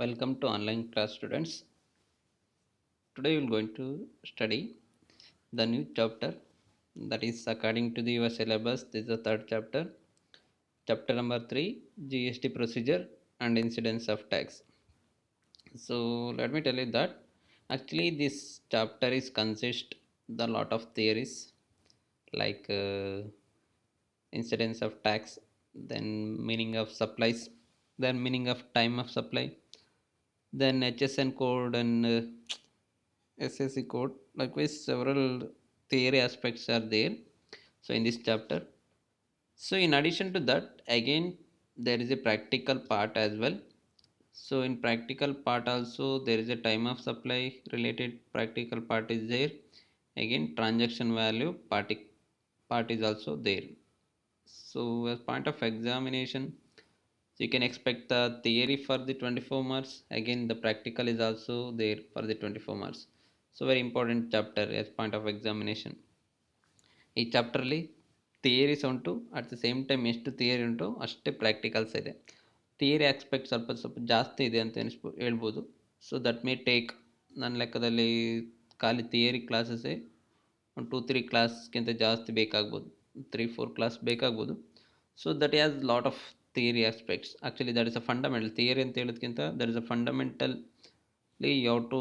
Welcome to online class students. Today we are going to study the new chapter that is according to the your syllabus. This is the third chapter, chapter number 3, GST procedure and incidence of tax. So let me tell you that actually this chapter is consist the lot of theories like incidence of tax, then meaning of supplies, then meaning of time of supply, then HSN code and SSC code. Likewise, several theory aspects are there. So in this chapter, so in addition to that, again there is a practical part as well. So in practical part also there is a time of supply related practical part is there. Again transaction value part is also there. So as point of examination, so you can expect the theory for the 24 marks. Again, the practical is also there for the 24 marks. So very important chapter as point of examination. ಈ ಚಾಪ್ಟರ್ಲಿ theories ಉಂಟು, at the same time ಎಷ್ಟು theory ಉಂಟು ಅಷ್ಟೇ practicals ಇದೆ. Theory aspect ಸ್ವಲ್ಪ ಸ್ವಲ್ಪ ಜಾಸ್ತಿ ಇದೆ ಅಂತ ಹೇಳ್ಬೋದು. ಸೊ ದಟ್ ಮೇ ಟೇಕ್ ನನ್ನ ಲೆಕ್ಕದಲ್ಲಿ ಖಾಲಿ ಥಿಯರಿ ಕ್ಲಾಸಸ್ಸೇ ಒಂದು 2-3 ಕ್ಲಾಸ್ಗಿಂತ ಜಾಸ್ತಿ ಬೇಕಾಗ್ಬೋದು, 3-4 ಕ್ಲಾಸ್ ಬೇಕಾಗ್ಬೋದು. So that has lot of theory aspects. Actually that is a fundamental theory ಅಂತ ಹೇಳೋದಕ್ಕಿಂತ that is a fundamentally you have to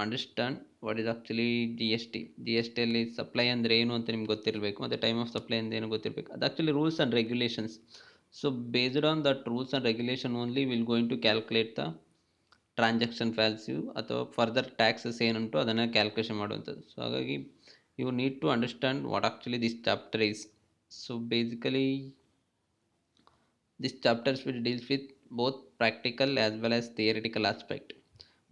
understand what is actually G S ಟಿಯಲ್ಲಿ ಸಪ್ಲೈ ಅಂದರೆ ಏನು ಅಂತ ನಿಮ್ಗೆ ಗೊತ್ತಿರಬೇಕು, ಮತ್ತು ಟೈಮ್ ಆಫ್ ಸಪ್ಲೈ ಅಂತ ಏನು ಗೊತ್ತಿರಬೇಕು. ಅದು actually rules and regulations. So based on that rules and regulation only will going to calculate the transaction value ಅಥವಾ ಫರ್ದರ್ ಟ್ಯಾಕ್ಸಸ್ ಏನುಂಟು ಅದನ್ನು ಕ್ಯಾಲ್ಕುಲೇಷನ್ ಮಾಡುವಂಥದ್ದು. ಸೊ ಹಾಗಾಗಿ you need to understand what actually this chapter is. So basically this chapters will deals with both practical as well as theoretical aspect,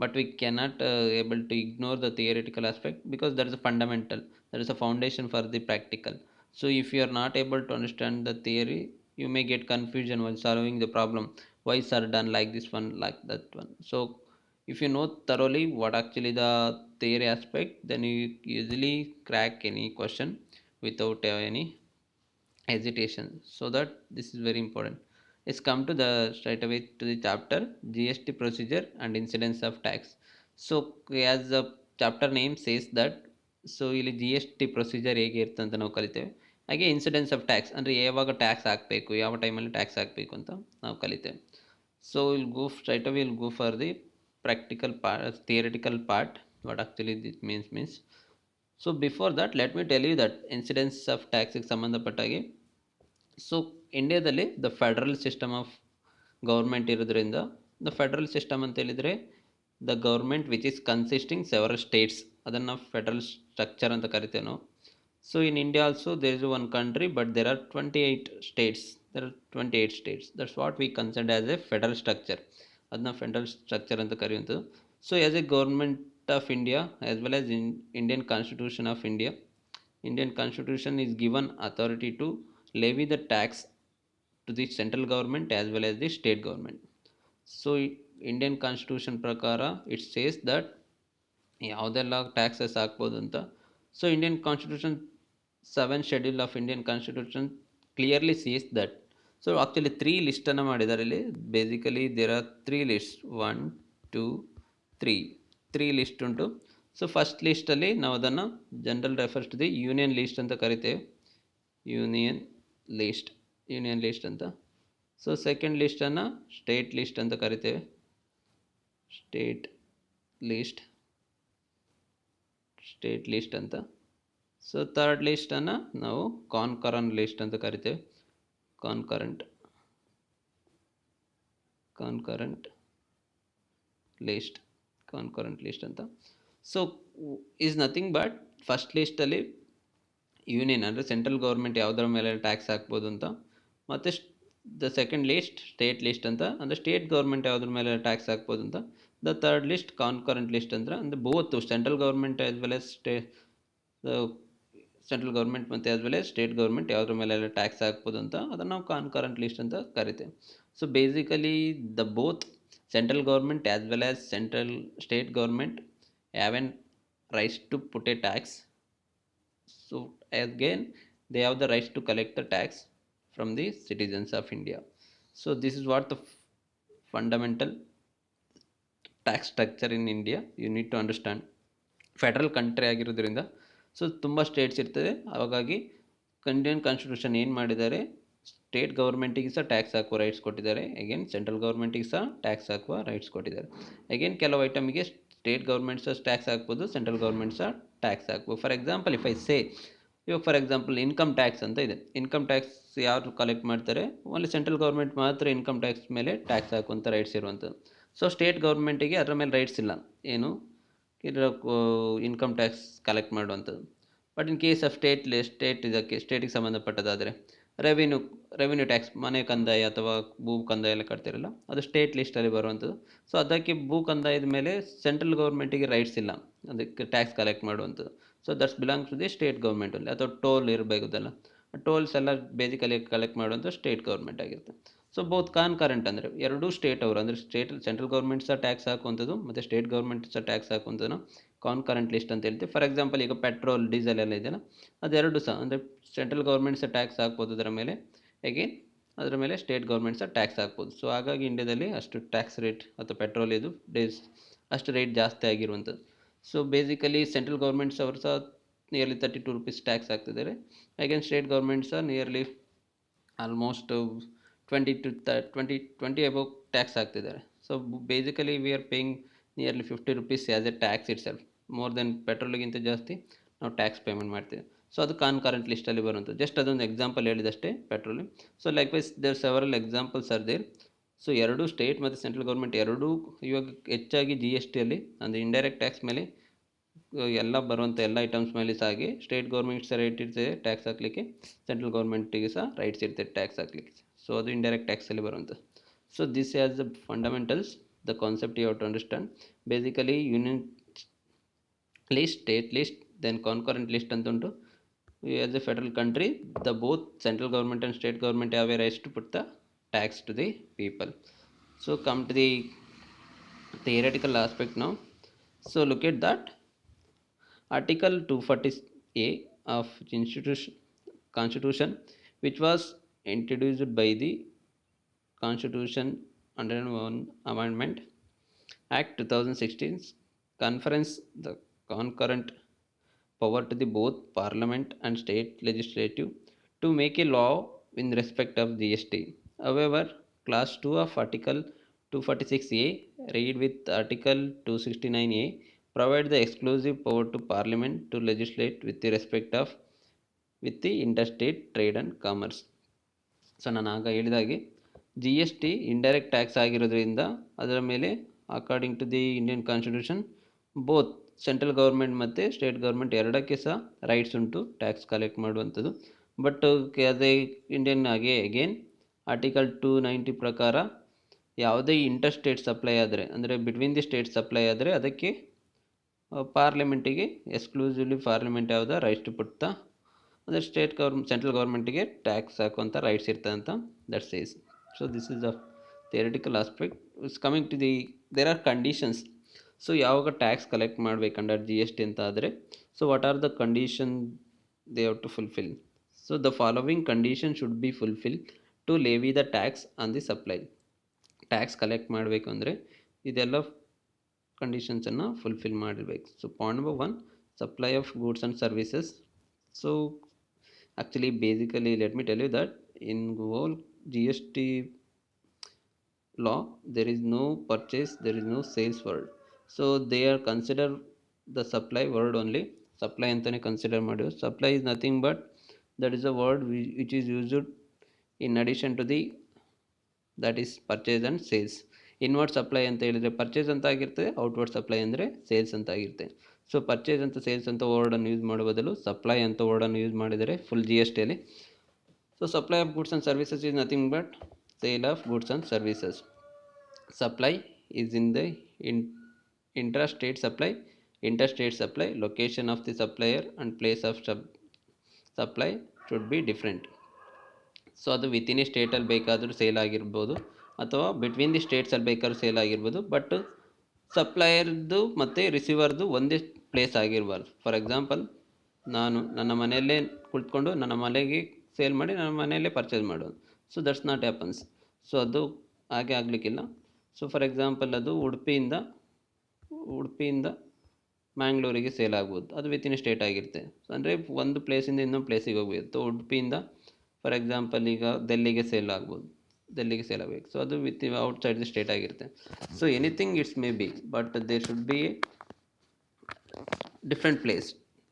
but we cannot able to ignore the theoretical aspect because that is a fundamental, that is a foundation for the practical. So if you are not able to understand the theory, you may get confusion while solving the problem. Why is are done like this one, like that one? So if you know thoroughly what actually the theory aspect, then you easily crack any question without any hesitation. So that this is very important. Let's come to the straight away to the chapter GST procedure and incidence of tax. So as the chapter name says that, so ಇಲ್ಲಿ G S T procedure ಹೇಗೆ ಇರುತ್ತೆ ಅಂತ ನಾವು ಕಲಿತೇವೆ. ಹಾಗೆ incidence of tax ಅಂದರೆ ಯಾವಾಗ tax ಹಾಕಬೇಕು, ಯಾವ ಟೈಮಲ್ಲಿ ಟ್ಯಾಕ್ಸ್ ಹಾಕಬೇಕು ಅಂತ ನಾವು ಕಲಿತೇವೆ. So will go straight away will go for the practical part, theoretical part, what actually this means. So before that let me tell you that incidence of ಟ್ಯಾಕ್ಸಿಗೆ ಸಂಬಂಧಪಟ್ಟಾಗೆ, ಸೊ ಇಂಡಿಯಾದಲ್ಲಿ the federal system of government ಇರೋದ್ರಿಂದ, the federal system ಅಂತ ಹೇಳಿದರೆ the government which is consisting several states, ಅದನ್ನು federal structure ಅಂತ ಕರಿತೇವೆ ನಾವು. So in India also there is one country, but there are 28 states, there are 28 states. That's what we consider as a federal structure, ಅದನ್ನ federal structure ಅಂತ ಕರೆಯುವಂಥದ್ದು. So as a government of India as well as Indian constitution of India, Indian constitution is given authority to levy the tax to the central government as well as the state government. So Indian constitution ಪ್ರಕಾರ it says that ಯಾವುದೆಲ್ಲ taxes ಹಾಕ್ಬೋದು ಅಂತ. So Indian constitution 7 schedule of Indian constitution clearly says that. So actually 3 ಲಿಸ್ಟನ್ನು ಮಾಡಿದ್ದಾರೆ ಇಲ್ಲಿ. Basically there are 3 list, 1 2 3 list ಉಂಟು. So first ಲಿಸ್ಟಲ್ಲಿ ನಾವು ಅದನ್ನು general refers to the union list ಅಂತ ಕರಿತೇವೆ, ಯೂನಿಯನ್ ಲಿಸ್ಟ್ ಅಂತ. ಸೊ ಸೆಕೆಂಡ್ ಲಿಸ್ಟನ್ನು ಸ್ಟೇಟ್ ಲಿಸ್ಟ್ ಅಂತ ಕರಿತೇವೆ, ಸ್ಟೇಟ್ ಲಿಸ್ಟ್ ಅಂತ. ಸೊ ಥರ್ಡ್ ಲಿಸ್ಟನ್ನು ನಾವು ಕಾನ್ಕರೆಂಟ್ ಲಿಸ್ಟ್ ಅಂತ ಕರಿತೇವೆ, ಕಾನ್ಕರೆಂಟ್ ಲಿಸ್ಟ್ ಅಂತ. So is nothing but first ಲಿಸ್ಟಲ್ಲಿ ಯೂನಿಯನ್ ಅಂದರೆ ಸೆಂಟ್ರಲ್ ಗೌರ್ಮೆಂಟ್ ಯಾವುದರ ಮೇಲೆ ಟ್ಯಾಕ್ಸ್ ಹಾಕ್ಬೋದು ಅಂತ, ಮತ್ತು the second list state list ಅಂತ, ಅಂದರೆ ಸ್ಟೇಟ್ ಗೌರ್ಮೆಂಟ್ ಯಾವುದ್ರ ಮೇಲೆ ಟ್ಯಾಕ್ಸ್ ಹಾಕ್ಬೋದು ಅಂತ. The third list concurrent list ಅಂದರೆ both central government as well as central government ಮತ್ತು as well as state government ಯಾವುದ್ರ ಮೇಲೆ ಟ್ಯಾಕ್ಸ್ ಹಾಕ್ಬೋದು ಅಂತ, ಅದನ್ನು ನಾವು ಕಾನ್ಕರೆಂಟ್ ಲಿಸ್ಟ್ ಅಂತ ಕರಿತೇವೆ. So basically the both central government as well as state government have an rights to put a tax. So again they have the right to collect the tax from the citizens of India. So this is what the fundamental tax structure in India you need to understand. Federal country ಆಗಿರೋದ್ರಿಂದ so ತುಂಬ states ಇರ್ತದೆ. ಹಾಗಾಗಿ Indian constitution ಏನು ಮಾಡಿದ್ದಾರೆ, state ಗೌರ್ಮೆಂಟಿಗೆ ಸಹ tax ಹಾಕುವ rights ಕೊಟ್ಟಿದ್ದಾರೆ, again central ಗೌರ್ಮೆಂಟಿಗೆ ಸಹ ಟ್ಯಾಕ್ಸ್ ಹಾಕುವ ರೈಟ್ಸ್ ಕೊಟ್ಟಿದ್ದಾರೆ. ಅಗೇನ್ ಕೆಲವು ಐಟಮ್ಗೆ ಸ್ಟೇಟ್ ಗೌರ್ಮೆಂಟ್ ಸಹ ಟ್ಯಾಕ್ಸ್ ಹಾಕ್ಬೋದು, ಸೆಂಟ್ರಲ್ ಗೌರ್ಮೆಂಟ್ ಸಹ ಟ್ಯಾಕ್ಸ್ ಹಾಕ್ಬೋದು. For example if I say, ಇವಾಗ ಫಾರ್ ಎಕ್ಸಾಂಪಲ್ ಇನ್ಕಮ್ ಟ್ಯಾಕ್ಸ್ ಅಂತ ಇದೆ. ಇನ್ಕಮ್ ಟ್ಯಾಕ್ಸ್ ಯಾರು ಕಲೆಕ್ಟ್ ಮಾಡ್ತಾರೆ, ಓನ್ಲಿ ಸೆಂಟ್ರಲ್ ಗೌರ್ಮೆಂಟ್ ಮಾತ್ರ ಇನ್ಕಮ್ ಟ್ಯಾಕ್ಸ್ ಮೇಲೆ ಟ್ಯಾಕ್ಸ್ ಹಾಕುವಂಥ ರೈಟ್ಸ್ ಇರುವಂಥದ್ದು. ಸೊ ಸ್ಟೇಟ್ ಗೌರ್ಮೆಂಟಿಗೆ ಅದರ ಮೇಲೆ ರೈಟ್ಸ್ ಇಲ್ಲ, ಏನು ಇದರ ಇನ್ಕಮ್ ಟ್ಯಾಕ್ಸ್ ಕಲೆಕ್ಟ್ ಮಾಡುವಂಥದ್ದು. ಬಟ್ ಇನ್ ಕೇಸ್ ಆಫ್ ಇದಕ್ಕೆ ಸ್ಟೇಟಿಗೆ ಸಂಬಂಧಪಟ್ಟದಾದರೆ ರೆವಿನ್ಯೂ ರೆವಿನ್ಯೂ ಟ್ಯಾಕ್ಸ್, ಮನೆ ಕಂದಾಯ ಅಥವಾ ಭೂ ಕಂದಾಯ ಎಲ್ಲ ಕಟ್ತಿರಲ್ಲ, ಅದು ಸ್ಟೇಟ್ ಲಿಸ್ಟಲ್ಲಿ ಬರುವಂಥದ್ದು. ಸೊ ಅದಕ್ಕೆ ಭೂ ಕಂದಾಯದ ಮೇಲೆ ಸೆಂಟ್ರಲ್ ಗೌರ್ಮೆಂಟಿಗೆ ರೈಟ್ಸ್ ಇಲ್ಲ ಅದಕ್ಕೆ ಟ್ಯಾಕ್ಸ್ ಕಲೆಕ್ಟ್ ಮಾಡುವಂಥದ್ದು. So that's belongs to the state ಗೌರ್ಮೆಂಟಲ್ಲಿ. ಅಥವಾ ಟೋಲ್ ಇರಬೇಕಲ್ಲ, ಟೋಲ್ಸ್ ಎಲ್ಲ ಬೇಸಿಕಲಿ ಕಲೆಕ್ಟ್ ಮಾಡುವಂಥ ಸ್ಟೇಟ್ ಗೌರ್ಮೆಂಟ್ ಆಗಿರುತ್ತೆ. ಸೊ ಬೋತ್ ಕಾನ್ಕರೆಂಟ್ ಅಂದರೆ ಎರಡೂ ಸ್ಟೇಟ್ ಅವರು, ಅಂದರೆ ಸೆಂಟ್ರಲ್ ಗೌರ್ಮೆಂಟ್ ಸಹ ಟ್ಯಾಕ್ಸ್ ಹಾಕುವಂಥದ್ದು ಮತ್ತು ಸ್ಟೇಟ್ ಗೌರ್ಮೆಂಟ್ ಸಹ ಟ್ಯಾಕ್ಸ್ ಹಾಕುವಂಥದ್ದು ಕಾನ್ಕರೆಂಟ್ ಲಿಸ್ಟ್ ಅಂತ ಹೇಳ್ತೀವಿ. ಫಾರ್ ಎಕ್ಸಾಂಪಲ್ ಈಗ ಪೆಟ್ರೋಲ್ ಡೀಸೆಲ್ ಎಲ್ಲ ಇದೆಯಲ್ಲ, ಅದೆರಡು ಸಹ ಅಂದರೆ ಸೆಂಟ್ರಲ್ ಗೌರ್ಮೆಂಟ್ ಸಹ ಟ್ಯಾಕ್ಸ್ ಹಾಕ್ಬೋದು ಅದರ ಮೇಲೆ, ಅಗೇನ್ ಅದರ ಮೇಲೆ ಸ್ಟೇಟ್ ಗೌರ್ಮೆಂಟ್ ಸಹ ಟ್ಯಾಕ್ಸ್ ಹಾಕ್ಬೋದು. ಸೊ ಹಾಗಾಗಿ ಇಂಡಿಯಾದಲ್ಲಿ ಅಷ್ಟು ಟ್ಯಾಕ್ಸ್ ರೇಟ್ ಅಥವಾ ಪೆಟ್ರೋಲ್ ಇದು ಅಷ್ಟು ರೇಟ್ ಜಾಸ್ತಿ ಆಗಿರುವಂಥದ್ದು. ಸೊ ಬೇಸಿಕಲಿ ಸೆಂಟ್ರಲ್ ಗೌರ್ಮೆಂಟ್ಸ್ ಅವರು ಸಹ ನಿಯರ್ಲಿ 32 ರೂಪೀಸ್ ಟ್ಯಾಕ್ಸ್ ಹಾಕ್ತಿದ್ದಾರೆ, ಅಗೇನ್ ಸ್ಟೇಟ್ ಗೌರ್ಮೆಂಟ್ ಸಹ ನಿಯರ್ಲಿ ಆಲ್ಮೋಸ್ಟ್ 20 ಅಬೌವ್ ಟ್ಯಾಕ್ಸ್ ಹಾಕ್ತಿದ್ದಾರೆ. So basically we are paying nearly 50 rupees as a tax itself. More than ಪೆಟ್ರೋಲ್ಗಿಂತ ಜಾಸ್ತಿ ನಾವು ಟ್ಯಾಕ್ಸ್ ಪೇಮೆಂಟ್ ಮಾಡ್ತೀವಿ. ಸೊ ಅದು ಕಾನ್ಕರೆಂಟ್ ಲಿಸ್ಟಲ್ಲಿ ಬರುವಂಥದ್ದು. ಜಸ್ಟ್ ಅದೊಂದು ಎಕ್ಸಾಂಪಲ್ ಹೇಳಿದಷ್ಟೇ petrol. So likewise there several examples are there. So ಎರಡೂ ಸ್ಟೇಟ್ ಮತ್ತು ಸೆಂಟ್ರಲ್ ಗೌರ್ಮೆಂಟ್ ಎರಡೂ ಇವಾಗ ಹೆಚ್ಚಾಗಿ ಜಿ ಎಸ್ ಟಿಯಲ್ಲಿ ಅಂದರೆ ಇಂಡೈರೆಕ್ಟ್ ಟ್ಯಾಕ್ಸ್ ಮೇಲೆ ಎಲ್ಲ ಬರುವಂಥ ಎಲ್ಲ ಐಟಮ್ಸ್ ಮೇಲೆ ಸಹ ಹಾಗೆ ಸ್ಟೇಟ್ ಗೌರ್ಮೆಂಟ್ ಸಹ ರೈಟ್ ಇರ್ತದೆ ಟ್ಯಾಕ್ಸ್ ಹಾಕಲಿಕ್ಕೆ, ಸೆಂಟ್ರಲ್ ಗೌರ್ಮೆಂಟಿಗೆ ಸಹ ರೈಟ್ಸ್ ಇರ್ತದೆ ಟ್ಯಾಕ್ಸ್ ಹಾಕಲಿಕ್ಕೆ. ಸೊ ಅದು ಇಂಡೈರೆಕ್ಟ್ ಟ್ಯಾಕ್ಸಲ್ಲಿ ಬರುವಂಥದ್ದು. So this as the fundamentals, the concept you have to understand. Basically union list, state list, then concurrent list ಅಂತ ಉಂಟು. As a federal country, the both central government and state government have a rights to put the tax to the people. So come to the theoretical aspect now. So look at that. Article 240A of Constitution, which was introduced by the Constitution under one Amendment Act 2016, confers the concurrent power to the both Parliament and state legislative to make a law in respect of GST. However, Clause 2 of Article 246A, read with Article 269A, provide the exclusive power to Parliament to legislate with the respect of with the interstate trade and commerce. So ನಾನು ಆಗ ಹೇಳಿದಾಗೆ G S T indirect tax ಆಗಿರೋದ್ರಿಂದ ಅದರ ಮೇಲೆ according to the Indian constitution both central government ಮತ್ತು state government ಎರಡಕ್ಕೆ ಸಹ rights ಉಂಟು ಟ್ಯಾಕ್ಸ್ ಕಲೆಕ್ಟ್ ಮಾಡುವಂಥದ್ದು. ಬಟ್ ಅದೇ ಇಂಡಿಯನ್ ಅಗೇನ್ ಆರ್ಟಿಕಲ್ 290 ಪ್ರಕಾರ ಯಾವುದೇ ಇಂಟರ್ ಸ್ಟೇಟ್ ಸಪ್ಲೈ ಆದರೆ, ಅಂದರೆ ಬಿಟ್ವೀನ್ ದಿ ಸ್ಟೇಟ್ ಸಪ್ಲೈ ಆದರೆ ಅದಕ್ಕೆ ಪಾರ್ಲಿಮೆಂಟಿಗೆ ಎಕ್ಸ್ಕ್ಲೂಸಿವ್ಲಿ ಪಾರ್ಲಿಮೆಂಟ್ ಯಾವುದೋ ರೈಟ್ಸ್ ಟು ಪುಟ್ ದ, ಅಂದರೆ ಸೆಂಟ್ರಲ್ ಗೌರ್ಮೆಂಟಿಗೆ ಟ್ಯಾಕ್ಸ್ ಹಾಕುವಂಥ ರೈಟ್ಸ್ ಇರ್ತದೆ ಅಂತ that says. So this is the theoretical aspect. It's coming to the there are conditions. So ಯಾವಾಗ ಟ್ಯಾಕ್ಸ್ ಕಲೆಕ್ಟ್ ಮಾಡಬೇಕಂದ್ರೆ ಜಿ ಎಸ್ ಟಿ ಅಂತ ಆದರೆ, so what are the condition they have to fulfil. So the following condition should be fulfil to levy the tax on the supply. Tax collect ಮಾಡಬೇಕು ಅಂದರೆ ಇದೆಲ್ಲ ಕಂಡೀಷನ್ಸನ್ನು fulfil ಮಾಡಿರಬೇಕು. So point number 1, supply of goods and services. So actually basically let me tell you that in whole GST law there is no purchase, there is no sales word. So they are consider the supply word only. Supply antane consider ಮಾಡಿ. Supply is nothing but that is a word which is used in addition to the that is purchase and sales. Inward supply ಅಂತ ಹೇಳಿದರೆ purchase ಅಂತ ಆಗಿರ್ತದೆ, outward supply ಅಂದರೆ sales ಅಂತ ಆಗಿರುತ್ತೆ. So purchase ಅಂತ sales ಅಂತ ವರ್ಡನ್ನು ಯೂಸ್ ಮಾಡೋ ಬದಲು ಸಪ್ಲೈ ಅಂತ ವರ್ಡನ್ನು ಯೂಸ್ ಮಾಡಿದರೆ ಫುಲ್ ಜಿ ಎಸ್ ಟಿಯಲ್ಲಿ. So supply of goods and services is nothing but sale of goods and services. Supply is in the intra state supply, inter state supply, location of the supplier and place of supply should be different. So ಅದು within a ಸ್ಟೇಟಲ್ಲಿ ಬೇಕಾದರೂ sale ಆಗಿರ್ಬೋದು ಅಥವಾ between the ಸ್ಟೇಟ್ಸಲ್ಲಿ ಬೇಕಾದ್ರೂ sale ಆಗಿರ್ಬೋದು. But ಸಪ್ಲೈಯರ್ದು ಮತ್ತು ರಿಸೀವರ್ದು ಒಂದೇ place ಆಗಿರಬಾರ್ದು. For example ನಾನು ನನ್ನ ಮನೆಯಲ್ಲೇ ಕುಳಿತುಕೊಂಡು ನನ್ನ ಮನೆಗೆ ಸೇಲ್ ಮಾಡಿ ನನ್ನ ಮನೆಯಲ್ಲೇ ಪರ್ಚೇಸ್ ಮಾಡೋದು. So that's not happens. So ಅದು ಹಾಗೆ ಆಗಲಿಕ್ಕಿಲ್ಲ. ಸೊ ಫಾರ್ ಎಕ್ಸಾಂಪಲ್ ಅದು ಉಡುಪಿಯಿಂದ ಉಡುಪಿಯಿಂದ ಮ್ಯಾಂಗ್ಳೂರಿಗೆ ಸೇಲ್ ಆಗ್ಬೋದು, ಅದು ವಿತಿನ್ ಸ್ಟೇಟ್ ಆಗಿರುತ್ತೆ. ಅಂದರೆ ಒಂದು ಪ್ಲೇಸಿಂದ ಇನ್ನೊಂದು ಪ್ಲೇಸಿಗೆ ಹೋಗ್ಬೇಕು. ಉಡುಪಿಯಿಂದ ಫಾರ್ ಎಕ್ಸಾಂಪಲ್ ಈಗ ಡೆಲ್ಲಿಗೆ ಸೇಲ್ ಆಗ್ಬೋದು, ಡೆಲ್ಲಿಗೆ ಸೇಲ್ ಆಗಬೇಕು, ಸೊ ಅದು ವಿತ್ ಔಟ್ಸೈಡ್ ದಿ ಸ್ಟೇಟ್ ಆಗಿರುತ್ತೆ. So anything it's may be, but there should be different place,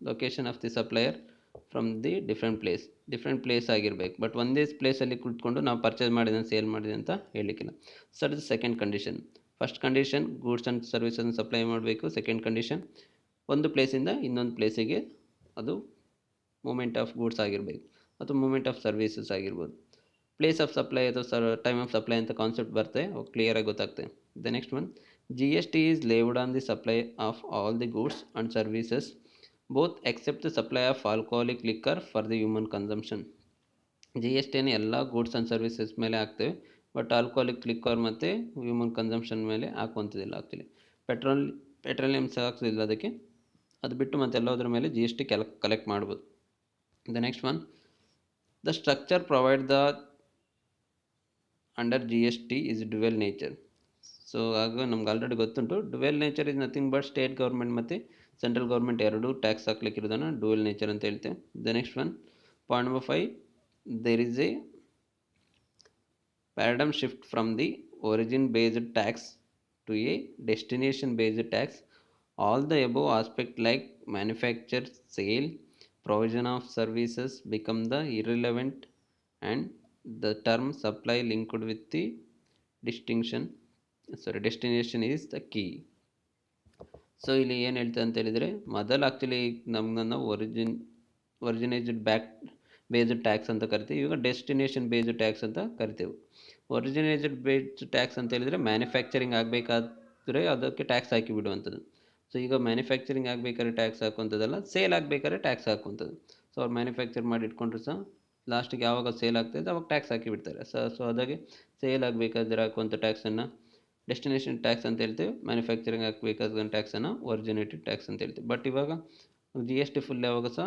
location of the supplier from the different place ಆಗಿರಬೇಕು. ಬಟ್ ಒಂದೇ ಪ್ಲೇಸಲ್ಲಿ ಕುತ್ಕೊಂಡು ನಾವು ಪರ್ಚೇಸ್ ಮಾಡಿದೆ ಸೇಲ್ ಮಾಡಿದೆ ಅಂತ ಹೇಳಲಿಕ್ಕಿಲ್ಲ. ಸೊ ಅದು second condition. First condition goods and ಸರ್ವಿಸನ್ನು ಸಪ್ಲೈ ಮಾಡಬೇಕು. ಸೆಕೆಂಡ್ ಕಂಡೀಷನ್ ಒಂದು ಪ್ಲೇಸಿಂದ ಇನ್ನೊಂದು ಪ್ಲೇಸಿಗೆ ಅದು ಮೂಮೆಂಟ್ ಆಫ್ ಗೂಡ್ಸ್ ಆಗಿರಬೇಕು ಅಥವಾ ಮೂಮೆಂಟ್ ಆಫ್ ಸರ್ವೀಸಸ್ ಆಗಿರ್ಬೋದು. ಪ್ಲೇಸ್ ಆಫ್ ಸಪ್ಲೈ ಅಥವಾ ಟೈಮ್ ಆಫ್ ಸಪ್ಲೈ ಅಂತ ಕಾನ್ಸೆಪ್ಟ್ ಬರುತ್ತೆ, ಕ್ಲಿಯರಾಗಿ ಗೊತ್ತಾಗ್ತದೆ. The next one, G S T is levied on the supply of all the goods and services both except the supply of alcoholic liquor for the human consumption. G S ಟಿಯನ್ನು ಎಲ್ಲ goods and services ಮೇಲೆ ಹಾಕ್ತೇವೆ, but alcoholic liquor ಮತ್ತು human consumption ಮೇಲೆ ಹಾಕುವಂಥದ್ದಿಲ್ಲ. Actually petroleum ಸಹ ಹಾಕ್ತಿಲ್ಲ ಅದಕ್ಕೆ, ಅದು ಬಿಟ್ಟು ಮತ್ತೆ ಎಲ್ಲದರ ಮೇಲೆ ಜಿ ಎಸ್ ಟಿ ಕಲೆಕ್ಟ್ ಮಾಡ್ಬೋದು. The next one, the structure provide the under G S T is dual nature. So ಆಗ ನಮ್ಗೆ ಆಲ್ರೆಡಿ ಗೊತ್ತುಂಟು, dual nature is nothing but state government ಮತ್ತು ಸೆಂಟ್ರಲ್ ಗೌರ್ಮೆಂಟ್ ಎರಡೂ ಟ್ಯಾಕ್ಸ್ ಹಾಕ್ಲಿಕ್ಕಿರೋದನ್ನು ಡ್ಯುವೆಲ್ ನೇಚರ್ ಅಂತ ಹೇಳ್ತೇವೆ. The next one, point number 5, there is a paradigm shift from the origin based tax to a destination based tax. All the above aspects like manufacture, sale, provision of services become the irrelevant, and the term supply linked with the destination is the key. So ಇಲ್ಲಿ ಏನು ಹೇಳ್ತದೆ ಅಂತ ಹೇಳಿದರೆ, ಮೊದಲು actually ನಮ್ಮನ್ನು originated based tax ಅಂತ ಕರಿತೀವಿ, ಈಗ ಡೆಸ್ಟಿನೇಷನ್ ಬೇಸ್ಡ್ ಟ್ಯಾಕ್ಸ್ ಅಂತ ಕರಿತೇವೆ. ಒರಿಜಿನೇಟೆಡ್ ಬೇಸ್ಡ್ ಟ್ಯಾಕ್ಸ್ ಅಂತ ಹೇಳಿದರೆ ಮ್ಯಾನುಫ್ಯಾಕ್ಚರಿಂಗ್ ಆಗಬೇಕಾದ್ರೆ ಅದಕ್ಕೆ ಟ್ಯಾಕ್ಸ್ ಹಾಕಿ ಬಿಡುವಂಥದ್ದು. ಸೊ ಈಗ ಮ್ಯಾನುಫ್ಯಾಕ್ಚರಿಂಗ್ ಆಗಬೇಕಾದ್ರೆ ಟ್ಯಾಕ್ಸ್ ಹಾಕುವಂಥದ್ದಲ್ಲ, ಸೇಲ್ ಆಗಬೇಕಾದ್ರೆ ಟ್ಯಾಕ್ಸ್ ಹಾಕುವಂಥದ್ದು. ಸೊ ಅವ್ರು ಮ್ಯಾನುಫ್ಯಾಕ್ಚರ್ ಮಾಡಿ ಇಟ್ಕೊಂಡ್ರು ಸಹ ಲಾಸ್ಟಿಗೆ ಯಾವಾಗ ಸೇಲ್ ಆಗ್ತದೆ ಅವಾಗ ಟ್ಯಾಕ್ಸ್ ಹಾಕಿ ಬಿಡ್ತಾರೆ. ಸೊ ಅದಾಗೆ ಸೇಲ್ ಆಗಬೇಕಾದ್ರೆ ಹಾಕುವಂಥ ಟ್ಯಾಕ್ಸನ್ನು ಡೆಸ್ಟಿನೇಷನ್ ಟ್ಯಾಕ್ಸ್ ಅಂತ ಹೇಳ್ತೇವೆ, ಮ್ಯಾನುಫ್ಯಾಕ್ಚರಿಂಗ್ ಹಾಕಬೇಕಾದ ಟ್ಯಾಕ್ಸನ್ನು ಒರಿಜಿನೇಟೆಡ್ ಟ್ಯಾಕ್ಸ್ ಅಂತ ಹೇಳ್ತೇವೆ. ಬಟ್ ಇವಾಗ ಜಿ ಎಸ್ ಟಿ ಫುಲ್ ಯಾವಾಗ ಸಹ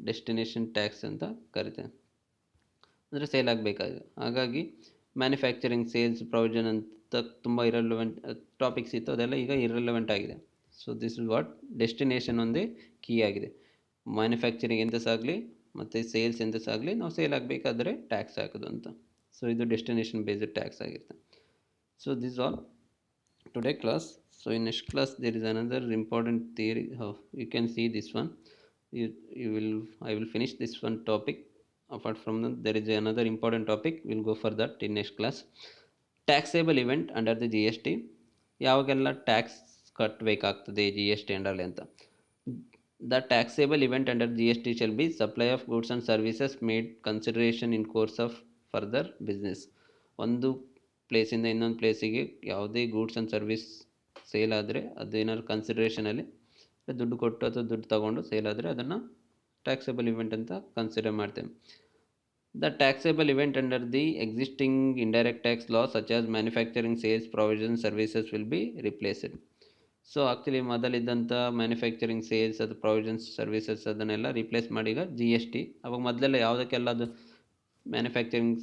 ಡೆಸ್ಟಿನೇಷನ್ ಟ್ಯಾಕ್ಸ್ ಅಂತ ಕರಿತೇವೆ, ಅಂದರೆ ಸೇಲ್ ಆಗಬೇಕಾಗಿದೆ. ಹಾಗಾಗಿ ಮ್ಯಾನುಫ್ಯಾಕ್ಚರಿಂಗ್, ಸೇಲ್ಸ್, ಪ್ರೊವಿಷನ್ ಅಂತ ತುಂಬ ಇರಲೆವೆಂಟ್ ಟಾಪಿಕ್ಸ್ ಇತ್ತು, ಅದೆಲ್ಲ ಈಗ ಇರಲೆವೆಂಟ್ ಆಗಿದೆ. So this is what destination ಒಂದೇ ಕೀ ಆಗಿದೆ. ಮ್ಯಾನುಫ್ಯಾಕ್ಚರಿಂಗ್ ಎಂತ ಸಹ ಆಗಲಿ ಮತ್ತು ಸೇಲ್ಸ್ ಎಂತ ಸಹ ಆಗಲಿ ನಾವು ಸೇಲ್ ಆಗಬೇಕಾದ್ರೆ ಟ್ಯಾಕ್ಸ್ ಹಾಕೋದು ಅಂತ. ಸೊ ಇದು ಡೆಸ್ಟಿನೇಷನ್ ಬೇಸ್ಡ್ ಟ್ಯಾಕ್ಸ್ ಆಗಿರುತ್ತೆ. So this all today class. So in next class there is another important theory. You can see this one. I will finish this one topic. Apart from that, there is another important topic. We'll go for that in next class. Taxable event under the G S T. ಯಾವಾಗೆಲ್ಲ tax ಕಟ್ಟಬೇಕಾಗ್ತದೆ G S T ಅಂಡರ್ಲಿ ಅಂತ. The taxable event under G S T shall be supply of goods and services made consideration in course of further business. ಒಂದು ಪ್ಲೇಸಿಂದ ಇನ್ನೊಂದು ಪ್ಲೇಸಿಗೆ ಯಾವುದೇ goods and service sale ಆದರೆ ಅದೇನಾದ್ರು ಕನ್ಸಿಡರೇಷನಲ್ಲಿ ದುಡ್ಡು ಕೊಟ್ಟು ಅಥವಾ ದುಡ್ಡು ತೊಗೊಂಡು ಸೇಲ್ ಆದರೆ ಅದನ್ನು ಟ್ಯಾಕ್ಸೇಬಲ್ ಇವೆಂಟ್ ಅಂತ ಕನ್ಸಿಡರ್ ಮಾಡ್ತೇವೆ. The taxable event under the existing indirect tax law such as manufacturing, sales, provision, services will be replaced. So actually ಮೊದಲಿದ್ದಂಥ ಮ್ಯಾನುಫ್ಯಾಕ್ಚರಿಂಗ್, ಸೇಲ್ಸ್ ಅಥವಾ ಪ್ರೊವಿಷನ್ಸ್, ಸರ್ವಿಸಸ್ ಅದನ್ನೆಲ್ಲ ರಿಪ್ಲೇಸ್ ಮಾಡಿ ಈಗ ಜಿ ಎಸ್ ಟಿ. ಅವಾಗ ಮೊದಲೆಲ್ಲ ಯಾವುದಕ್ಕೆಲ್ಲ ಅದು ಮ್ಯಾನುಫ್ಯಾಕ್ಚರಿಂಗ್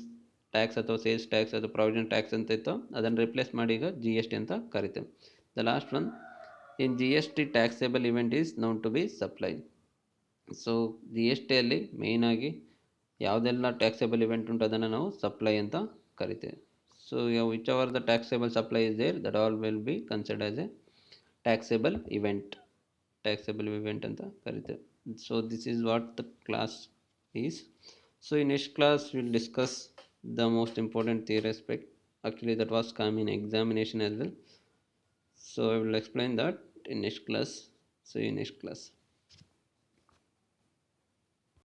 ಟ್ಯಾಕ್ಸ್ ಅಥವಾ ಸೇಲ್ಸ್ ಟ್ಯಾಕ್ಸ್ ಅಥವಾ ಪ್ರೊವಿಷನ್ ಟ್ಯಾಕ್ಸ್ ಅಂತ ಇತ್ತು, ಅದನ್ನು ರಿಪ್ಲೇಸ್ ಮಾಡಿ ಈಗ ಜಿ ಎಸ್ ಟಿ ಅಂತ ಕರಿತೇವೆ. The last one, in G S T taxable event is known to be supply. So G S ಟಿಯಲ್ಲಿ ಮೇಯ್ನಾಗಿ ಯಾವುದೆಲ್ಲ ಟ್ಯಾಕ್ಸೇಬಲ್ ಇವೆಂಟ್ ಉಂಟು ಅದನ್ನು ನಾವು ಸಪ್ಲೈ ಅಂತ ಕರಿತೇವೆ. So which our the taxable supply is there, that all will be considered as a taxable event ಅಂತ ಕರಿತೇವೆ. So this is what the clause is. So in next class we will discuss the most important theory aspect. Actually that was come in examination as well. So I will explain that in next class. See you in next class.